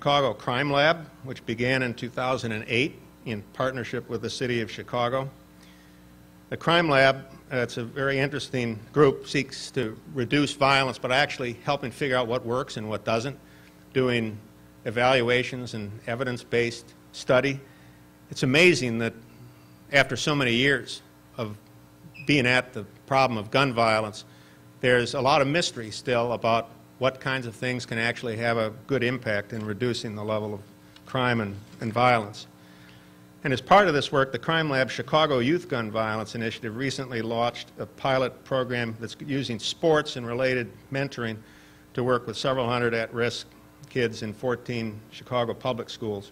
Chicago Crime Lab, which began in 2008 in partnership with the City of Chicago. The Crime Lab, it's a very interesting group, seeks to reduce violence, but actually helping figure out what works and what doesn't, doing evaluations and evidence-based study. It's amazing that after so many years of being at the problem of gun violence, there's a lot of mystery still about what kinds of things can actually have a good impact in reducing the level of crime and violence. And as part of this work, the Crime Lab Chicago Youth Gun Violence Initiative recently launched a pilot program that's using sports and related mentoring to work with several hundred at-risk kids in 14 Chicago public schools.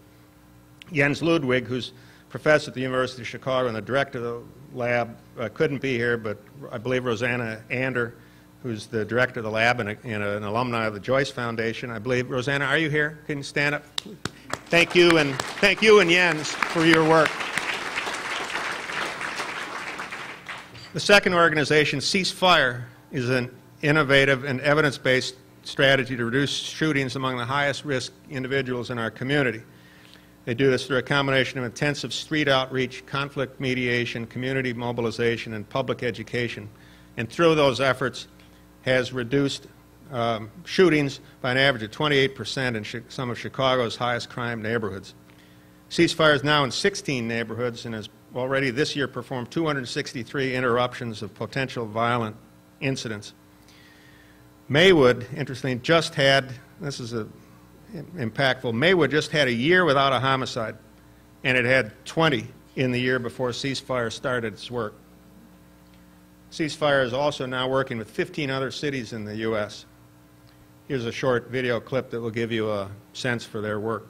Jens Ludwig, who's professor at the University of Chicago and the director of the lab, couldn't be here, but I believe Rosanna Ander, who's the director of the lab and an alumni of the Joyce Foundation. I believe, Rosanna, are you here? Can you stand up? Thank you and Jens for your work. The second organization, Ceasefire, is an innovative and evidence-based strategy to reduce shootings among the highest risk individuals in our community. They do this through a combination of intensive street outreach, conflict mediation, community mobilization, and public education. And through those efforts has reduced shootings by an average of 28% in some of Chicago's highest crime neighborhoods. Ceasefire is now in 16 neighborhoods and has already this year performed 263 interruptions of potential violent incidents. Maywood, interestingly, just had, this is impactful, Maywood just had a year without a homicide, and it had 20 in the year before Ceasefire started its work. Ceasefire is also now working with 15 other cities in the U.S. Here's a short video clip that will give you a sense for their work.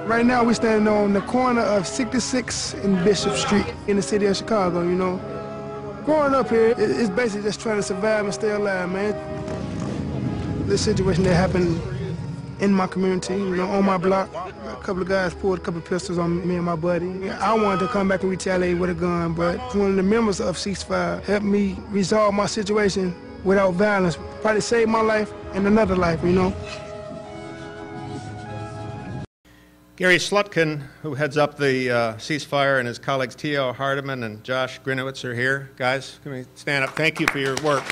Right now we're standing on the corner of 66 and Bishop Street in the city of Chicago, you know. Growing up here, it's basically just trying to survive and stay alive, man. This situation that happened in my community, you know, on my block, a couple of guys pulled a couple of pistols on me and my buddy. I wanted to come back and retaliate with a gun, but one of the members of Ceasefire helped me resolve my situation without violence, probably saved my life and another life, you know. Gary Slutkin, who heads up the Ceasefire, and his colleagues T.O. Hardiman and Josh Grinowitz are here. Guys, can we stand up? Thank you for your work.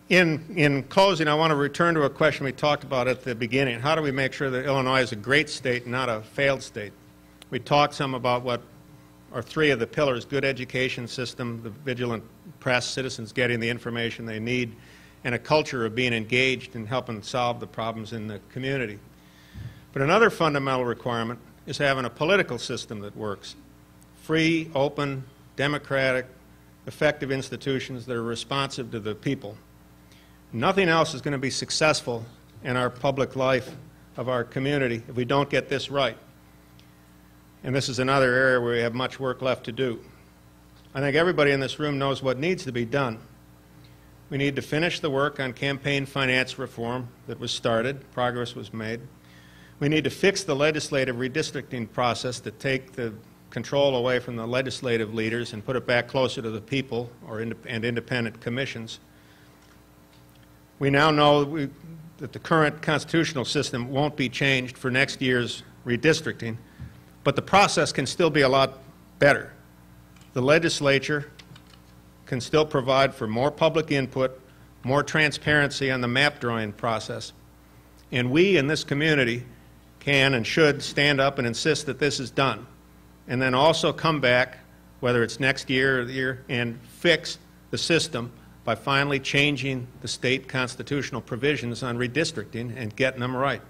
In closing, I want to return to a question we talked about at the beginning. How do we make sure that Illinois is a great state, not a failed state? We talked some about what are three of the pillars: good education system, the vigilant press, citizens getting the information they need, and a culture of being engaged in helping solve the problems in the community. But another fundamental requirement is having a political system that works. Free, open, democratic, effective institutions that are responsive to the people. Nothing else is going to be successful in our public life of our community if we don't get this right. And this is another area where we have much work left to do. I think everybody in this room knows what needs to be done. We need to finish the work on campaign finance reform that was started. Progress was made. We need to fix the legislative redistricting process to take the control away from the legislative leaders and put it back closer to the people and independent commissions. We now know that the current constitutional system won't be changed for next year's redistricting, but the process can still be a lot better. The legislature can still provide for more public input, more transparency on the map drawing process. And we in this community can and should stand up and insist that this is done. And then also come back, whether it's next year or the year, and fix the system by finally changing the state constitutional provisions on redistricting and getting them right.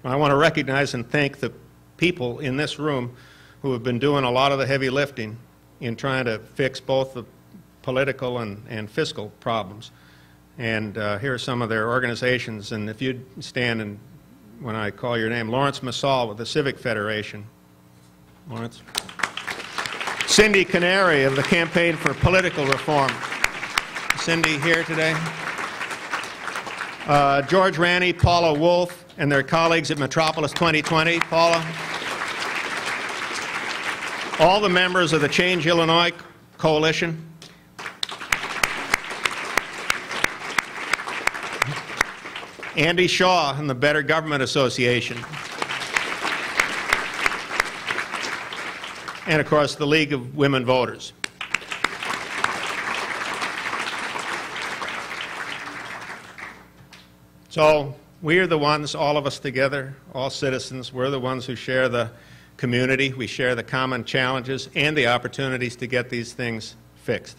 I want to recognize and thank the people in this room who have been doing a lot of the heavy lifting in trying to fix both the political and fiscal problems. And here are some of their organizations, and if you'd stand and when I call your name. Lawrence Massal with the Civic Federation. Lawrence. Cindy Canary of the Campaign for Political Reform. Cindy here today. George Ranney, Paula Wolf, and their colleagues at Metropolis 2020. Paula. All the members of the Change Illinois Coalition. Andy Shaw and the Better Government Association. And, of course, the League of Women Voters. So we are the ones, all of us together, all citizens, we're the ones who share the community. We share the common challenges and the opportunities to get these things fixed.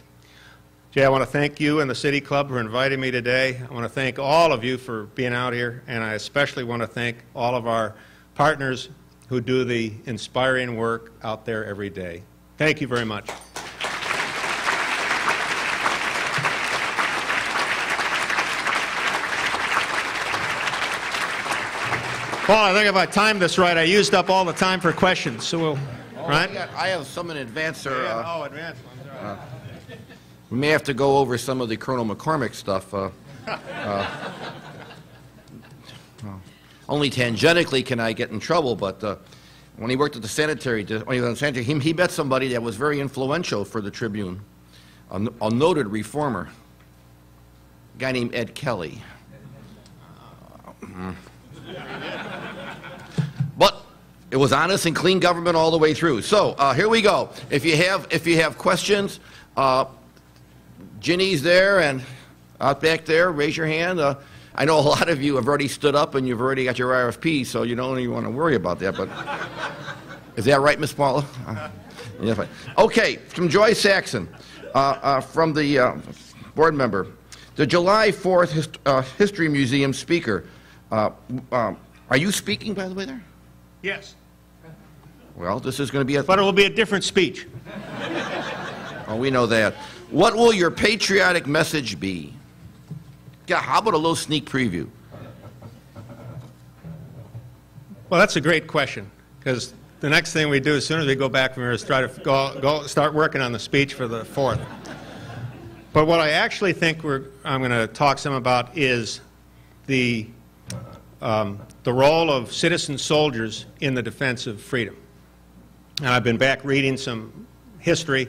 Jay, I want to thank you and the City Club for inviting me today. I want to thank all of you for being out here, and I especially want to thank all of our partners who do the inspiring work out there every day. Thank you very much. Paul, I think if I timed this right, I used up all the time for questions, so we'll, right? I have some in advance, sir. Oh, advanced ones, all right. We may have to go over some of the Colonel McCormick stuff. Only tangentially can I get in trouble, but when he worked at the sanitary, he met somebody that was very influential for the Tribune, a noted reformer, a guy named Ed Kelly. But it was honest and clean government all the way through. So here we go. If you have questions, Ginny's there and out back there. Raise your hand. I know a lot of you have already stood up and you've already got your RFP, so you don't even want to worry about that. But is that right, Miss Paula? Yeah, fine. Okay, from Joy Saxon, from the board member, the July 4th History Museum speaker. Are you speaking, by the way, there? Yes. Well, this is going to be a... But it will be a different speech. Oh, we know that. What will your patriotic message be? Yeah, how about a little sneak preview? Well, that's a great question, because the next thing we do as soon as we go back from here is try to start working on the speech for the 4th. But what I actually think I'm going to talk some about is the role of citizen soldiers in the defense of freedom. And I've been back reading some history,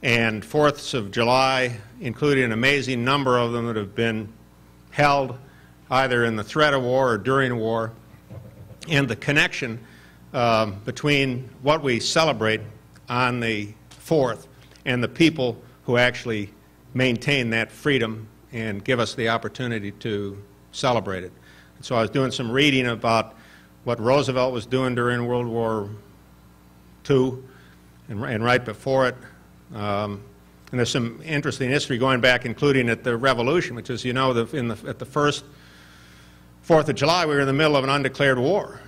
and 4ths of July, including an amazing number of them that have been held either in the threat of war or during war, and the connection between what we celebrate on the 4th and the people who actually maintain that freedom and give us the opportunity to celebrate it. And so I was doing some reading about what Roosevelt was doing during World War II and right before it. And there's some interesting history going back, including at the Revolution, which is, you know, at the first 4th of July, we were in the middle of an undeclared war.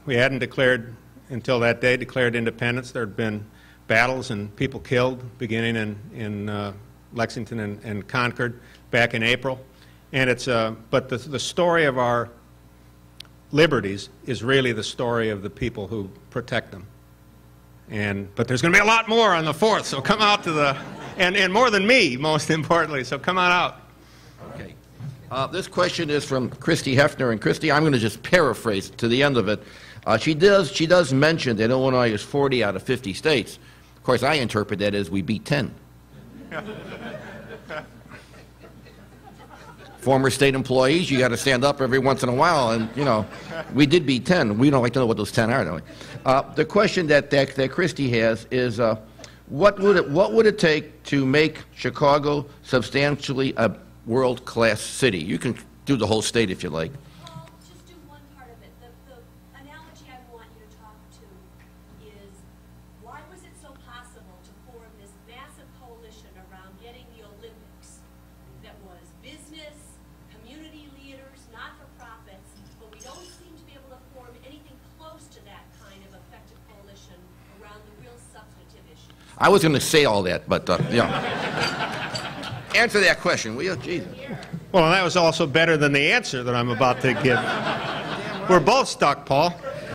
We hadn't declared, until that day, declared independence. There had been battles and people killed, beginning in Lexington and Concord back in April. And but the story of our liberties is really the story of the people who protect them. But there's going to be a lot more on the 4th, so come out to and more than me, most importantly, so come on out. Okay. This question is from Christy Hefner, and Christy, I'm going to just paraphrase to the end of it. She does mention that Illinois is 40 out of 50 states. Of course, I interpret that as we beat 10. Former state employees, you got to stand up every once in a while, and you know, we did beat 10. We don't like to know what those 10 are, don't we? The question that Christy has is, what would it take to make Chicago substantially a world-class city? You can do the whole state if you like. Well, just do one part of it. The analogy I want you to talk to is, why was it so possible to form this massive coalition around getting the Olympics that was business, community leaders, not-for-profits, but we don't seem to be able to form anything close to that kind of effective coalition around the real substantive issues? I was going to say all that, but yeah. Answer that question, will you? Jesus. Well, and that was also better than the answer that I'm about to give. We're both stuck, Paul.